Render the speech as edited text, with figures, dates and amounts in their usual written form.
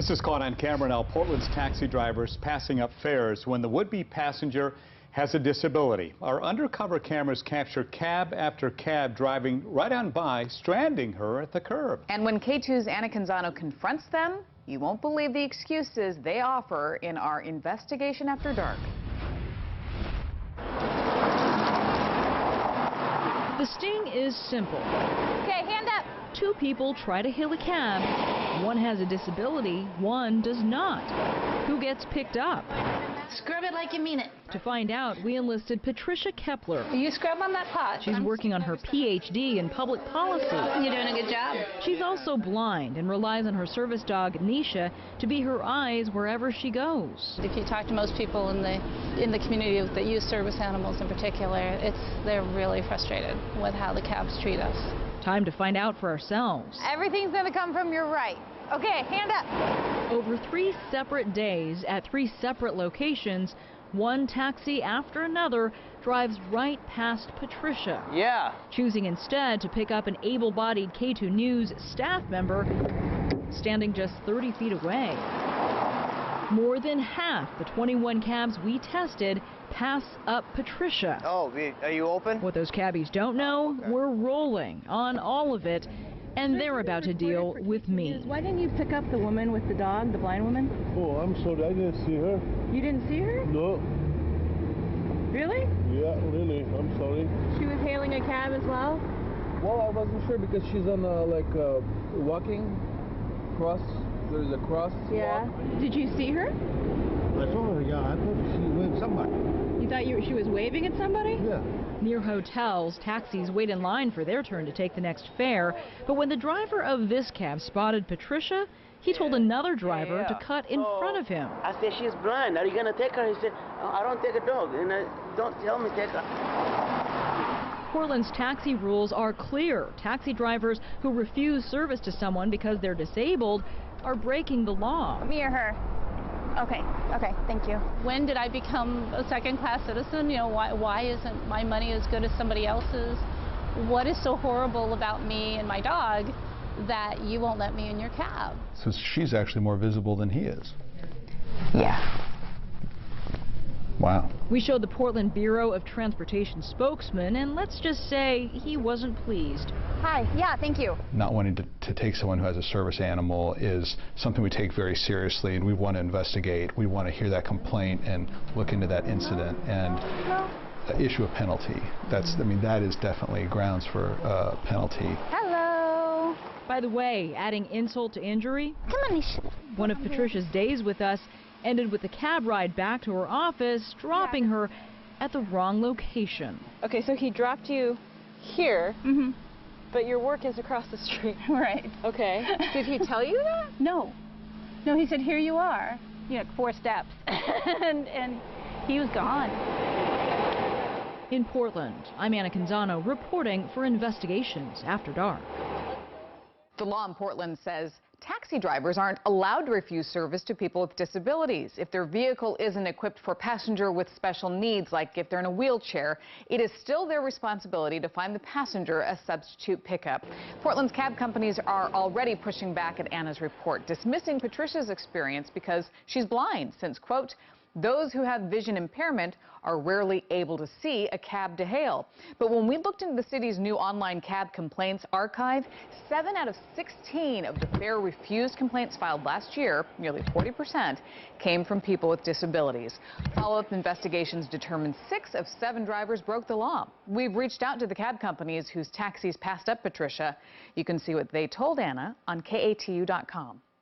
This is caught on camera now. Portland's taxi drivers passing up fares when the would-be passenger has a disability. Our undercover cameras capture cab after cab driving right on by, stranding her at the curb. And when KATU's Anna Canzano confronts them, you won't believe the excuses they offer in our investigation after dark. The sting is simple. Okay, hand up. Two people try to hail a cab. One has a disability, one does not. Who gets picked up? Scrub it like you mean it. To find out, we enlisted Patricia Kepler. You scrub on that pot. She's working on her PhD in public policy. You're doing a good job. She's also blind and relies on her service dog, Nisha, to be her eyes wherever she goes. If you talk to most people in the community that use service animals in particular, they're really frustrated with how the cabs treat us. Time to find out for ourselves. Everything's going to come from your right. Okay, hand up. Over 3 separate days at 3 separate locations, one taxi after another drives right past Patricia. Yeah. Choosing instead to pick up an able-bodied KATU News staff member standing just 30 feet away. More than half the 21 cabs we tested pass up Patricia. Oh, are you open? What those cabbies don't know, we're rolling on all of it, and they're about to deal with me. Why didn't you pick up the woman with the dog, the blind woman? Oh, I'm sorry, I didn't see her. You didn't see her? No. Really? Yeah, really, I'm sorry. She was hailing a cab as well? Well, I wasn't sure because she's on walking cross. There's a cross. Yeah. Walk. Did you see her? I saw her, yeah, I thought she waved somebody. You thought she was waving at somebody? Yeah. Near hotels, taxis wait in line for their turn to take the next fare. But when the driver of this cab spotted Patricia, he told another driver to cut in front of him. I said, she's blind. Are you going to take her? He said, I don't take a dog. And don't tell me take her. Portland's taxi rules are clear. Taxi drivers who refuse service to someone because they're disabled are breaking the law. Me or her? Okay, thank you. When did I become a second-class citizen? You know, why isn't my money as good as somebody else's? What is so horrible about me and my dog that you won't let me in your cab? So she's actually more visible than he is. Yeah. Wow. We showed the Portland Bureau of Transportation spokesman, and let's just say he wasn't pleased. Hi, yeah, thank you. Not wanting to take someone who has a service animal is something we take very seriously, and we want to investigate. We want to hear that complaint and look into that incident and issue a penalty. That is definitely grounds for a penalty. Hello. By the way, adding insult to injury, Come on, Nisha. one of Patricia's days with us ended with the cab ride back to her office, dropping her at the wrong location. Okay, so he dropped you here, but your work is across the street. Right. Okay. Did he tell you that? No. No, he said, here you are. You know, 4 steps. and he was gone. In Portland, I'm Anna Canzano reporting for Investigations After Dark. The law in Portland says taxi drivers aren't allowed to refuse service to people with disabilities. If their vehicle isn't equipped for passenger with special needs, like if they're in a wheelchair, it is still their responsibility to find the passenger a substitute pickup. Portland's cab companies are already pushing back at Anna's report, dismissing Patricia's experience because she's blind, since, quote, those who have vision impairment are rarely able to see a cab to hail. But when we looked into the city's new online cab complaints archive, 7 out of 16 of the fare refused complaints filed last year, nearly 40%, came from people with disabilities. Follow-up investigations determined 6 of 7 drivers broke the law. We've reached out to the cab companies whose taxis passed up Patricia. You can see what they told Anna on KATU.com.